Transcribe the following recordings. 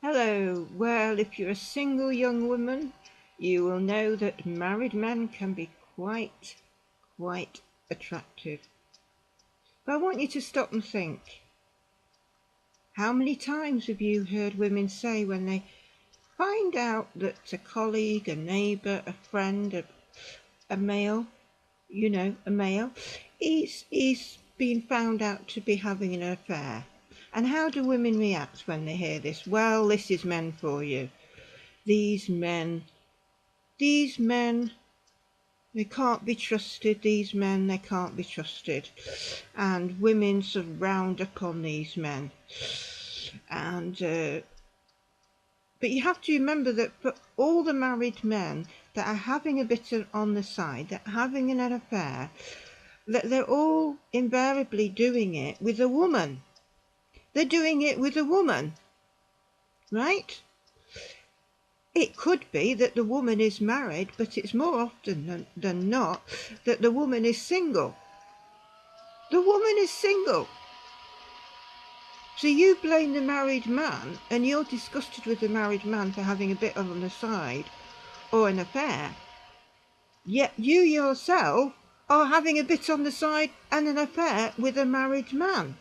Hello. Well, if you're a single young woman, you will know that married men can be quite attractive. But I want you to stop and think. How many times have you heard women say when they find out that a colleague, a neighbour, a friend, a male, a male, he's been found out to be having an affair? And how do women react when they hear this? Well, this is men for you. These men, they can't be trusted. These men, they can't be trusted. And women sort of round up on these men. And but you have to remember that for all the married men that are having a bit on the side, that are having an affair, that they're all invariably doing it with a woman. They're doing it with a woman, right? It could be that the woman is married, but it's more often than not that the woman is single. The woman is single. So you blame the married man, and you're disgusted with the married man for having a bit on the side or an affair. Yet you yourself are having a bit on the side and an affair with a married man.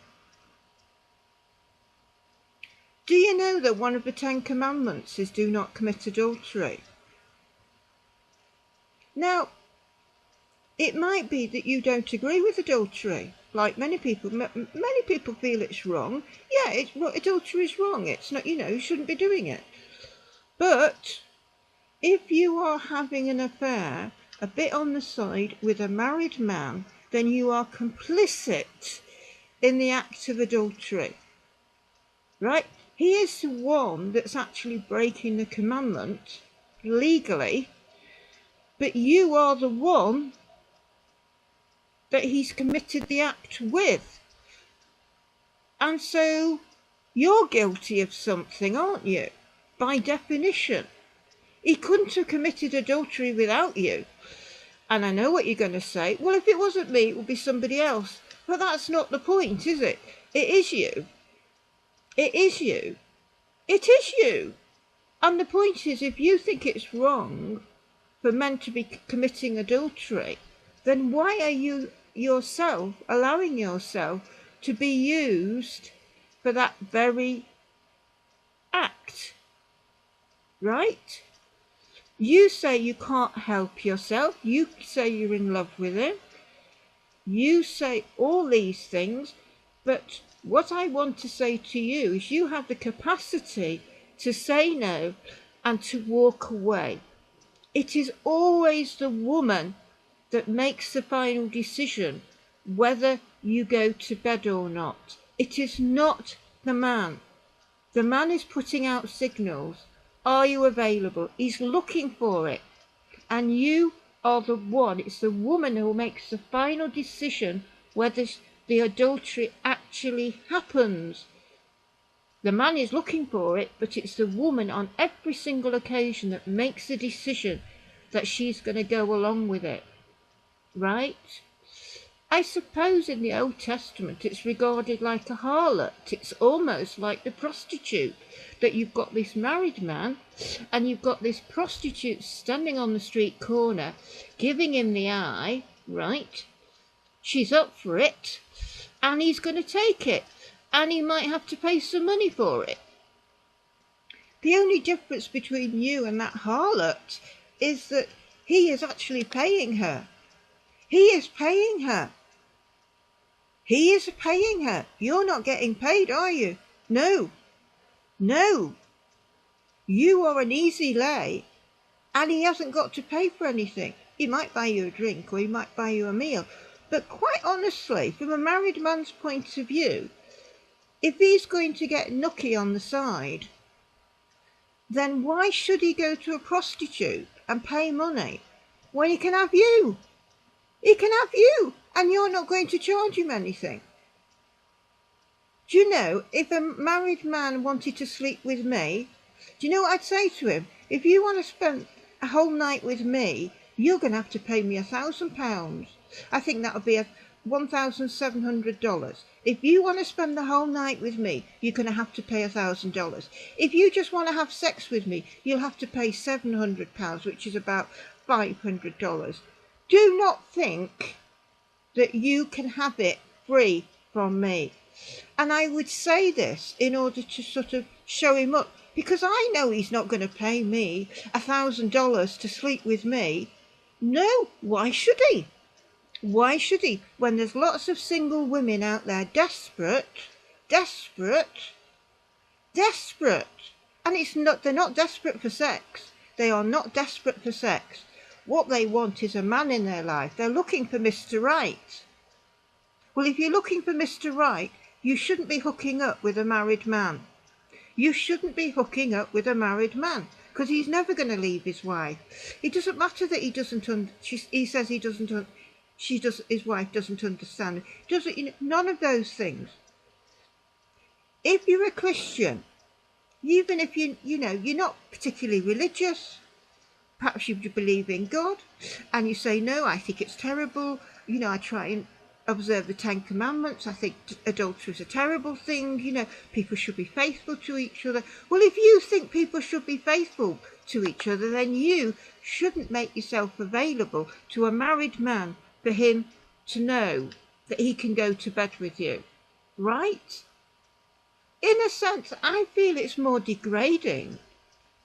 Do you know that one of the 10 Commandments is do not commit adultery? Now, it might be that you don't agree with adultery, like many people. Many people feel it's wrong. Yeah, adultery is wrong. It's not, you shouldn't be doing it. But if you are having an affair, a bit on the side with a married man, then you are complicit in the act of adultery, right? He is the one that's actually breaking the commandment legally, but you are the one that he's committed the act with. And so you're guilty of something, aren't you? By definition. He couldn't have committed adultery without you. And I know what you're going to say. Well, if it wasn't me, it would be somebody else. But that's not the point, is it? It is you. It is you. It is you. And the point is, if you think it's wrong for men to be committing adultery, then why are you yourself allowing yourself to be used for that very act? Right? You say you can't help yourself. You say you're in love with him. You say all these things, but what I want to say to you is you have the capacity to say no and to walk away. It is always the woman that makes the final decision whether you go to bed or not. It is not the man. The man is putting out signals. Are you available? He's looking for it. And you are the one. It's the woman who makes the final decision whether the adultery actually happens. The man is looking for it, but it's the woman on every single occasion that makes the decision that she's going to go along with it. Right? I suppose in the Old Testament it's regarded like a harlot. It's almost like the prostitute, that you've got this married man and you've got this prostitute standing on the street corner giving him the eye, right? She's up for it and he's going to take it, and he might have to pay some money for it. The only difference between you and that harlot is that he is actually paying her. He is paying her. He is paying her. You're not getting paid, are you? No. No. You are an easy lay, and he hasn't got to pay for anything. He might buy you a drink or he might buy you a meal. But quite honestly, from a married man's point of view, if he's going to get nooky on the side, then why should he go to a prostitute and pay money when he can have you? He can have you, and you're not going to charge him anything. Do you know, if a married man wanted to sleep with me, do you know what I'd say to him? If you want to spend a whole night with me, you're going to have to pay me £1,000. I think that would be $1,700. If you want to spend the whole night with me, you're going to have to pay $1,000. If you just want to have sex with me, you'll have to pay £700, which is about $500. Do not think that you can have it free from me. And I would say this in order to sort of show him up, because I know he's not going to pay me $1,000 to sleep with me. No, why should he? Why should he? When there's lots of single women out there desperate. And they're not desperate for sex. They are not desperate for sex. What they want is a man in their life. They're looking for Mr. Right. Well, if you're looking for Mr. Right, you shouldn't be hooking up with a married man. You shouldn't be hooking up with a married man, because he's never going to leave his wife. It doesn't matter that he doesn't. He says he doesn't. His wife doesn't understand. None of those things. If you're a Christian, even if you're not particularly religious, perhaps you believe in God, and you say, no, I think it's terrible. I try and observe the 10 Commandments. I think adultery is a terrible thing. People should be faithful to each other. Well, if you think people should be faithful to each other, then you shouldn't make yourself available to a married man for him to know that he can go to bed with you, right? In a sense, I feel it's more degrading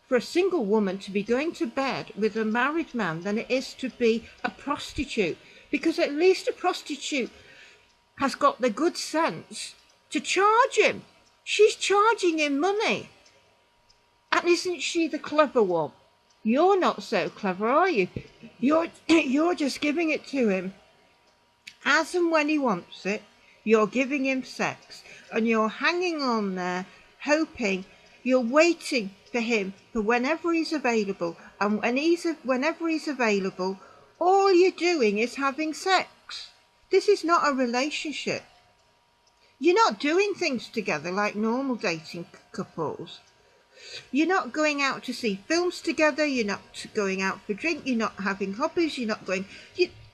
for a single woman to be going to bed with a married man than it is to be a prostitute, because at least a prostitute has got the good sense to charge him. She's charging him money. And isn't she the clever one? You're not so clever, are you? You're just giving it to him. As and when he wants it, you're giving him sex, and you're hanging on there, hoping, you're waiting for him for whenever he's available, and whenever he's available, all you're doing is having sex. This is not a relationship. You're not doing things together like normal dating couples. You're not going out to see films together. You're not going out for drink. You're not having hobbies. You're not going.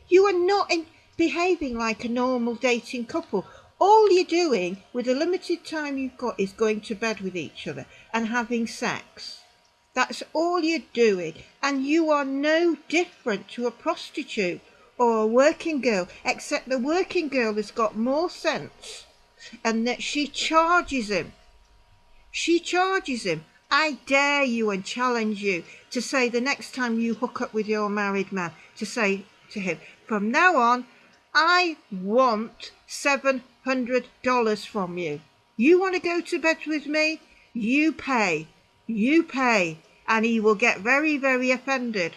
You are not behaving like a normal dating couple. All you're doing with the limited time you've got is going to bed with each other and having sex. That's all you're doing. And you are no different to a prostitute or a working girl, except the working girl has got more sense, and that she charges him. She charges him. I dare you and challenge you to say the next time you hook up with your married man, to say to him, from now on, I want $700 from you. You want to go to bed with me? You pay. And he will get very, very offended.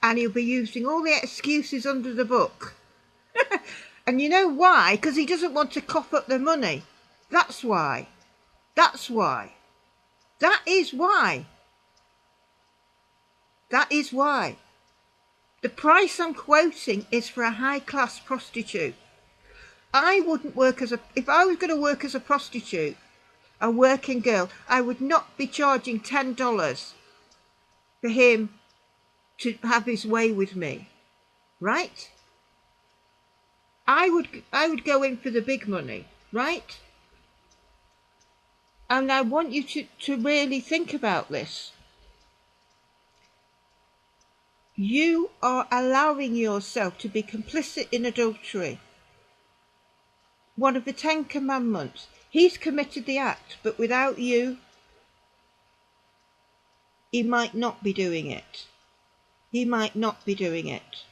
And he'll be using all the excuses under the book. And you know why? Because he doesn't want to cough up the money. That's why. That is why. That is why. The price I'm quoting is for a high-class prostitute. I wouldn't work if I was going to work as a prostitute, a working girl, I would not be charging $10 for him to have his way with me, right? I would go in for the big money, right? And I want you to really think about this. You are allowing yourself to be complicit in adultery. One of the 10 Commandments. He's committed the act, but without you, he might not be doing it. He might not be doing it.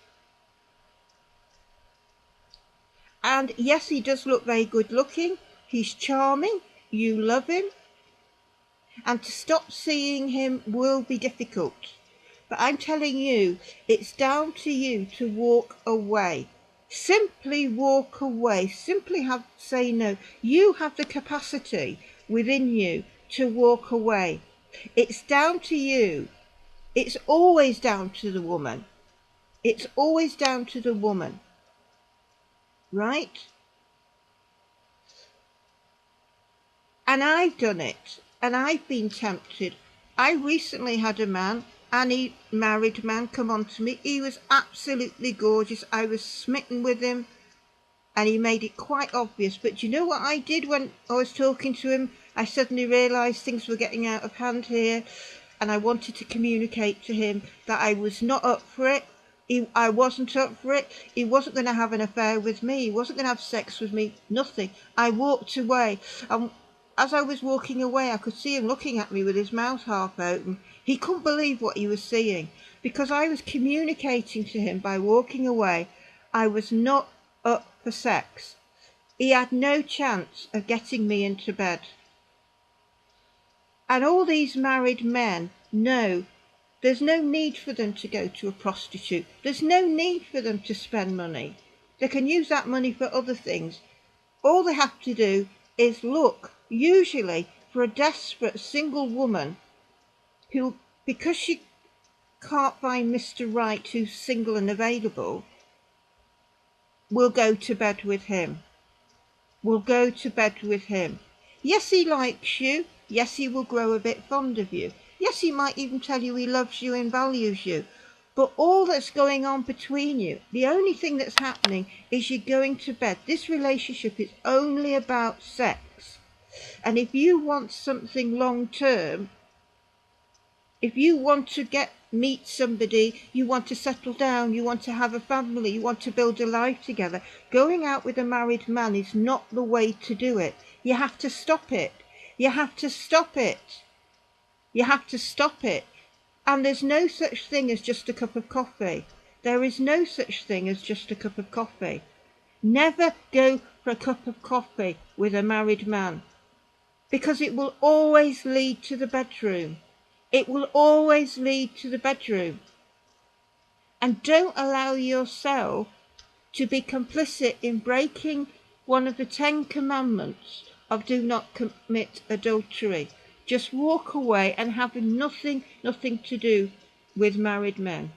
And yes, he does look very good looking. He's charming. You love him. And to stop seeing him will be difficult. But I'm telling you, it's down to you to walk away. Simply walk away. Simply say no. You have the capacity within you to walk away. It's down to you. It's always down to the woman. It's always down to the woman. Right? And I've done it. And I've been tempted. I recently had a married man come on to me. He was absolutely gorgeous. I was smitten with him. and he made it quite obvious. But do you know what I did when I was talking to him? I suddenly realised things were getting out of hand here, and I wanted to communicate to him that I was not up for it. I wasn't up for it. He wasn't going to have an affair with me. He wasn't going to have sex with me. Nothing. I walked away. And as I was walking away, I could see him looking at me with his mouth half open. He couldn't believe what he was seeing, because I was communicating to him by walking away. I was not up for sex. He had no chance of getting me into bed. And all these married men know there's no need for them to go to a prostitute. There's no need for them to spend money. They can use that money for other things. All they have to do is look, usually, for a desperate single woman who, because she can't find Mr. Right who's single and available, will go to bed with him. Will go to bed with him. Yes, he likes you. Yes, he will grow a bit fond of you. Yes, he might even tell you he loves you and values you. But all that's going on between you, the only thing that's happening is you're going to bed. This relationship is only about sex. And if you want something long term, if you want to meet somebody, you want to settle down, you want to have a family, you want to build a life together, going out with a married man is not the way to do it. You have to stop it. You have to stop it. You have to stop it. And there's no such thing as just a cup of coffee. There is no such thing as just a cup of coffee. Never go for a cup of coffee with a married man, because it will always lead to the bedroom. It will always lead to the bedroom. And don't allow yourself to be complicit in breaking one of the 10 commandments of do not commit adultery. Just walk away and have nothing to do with married men.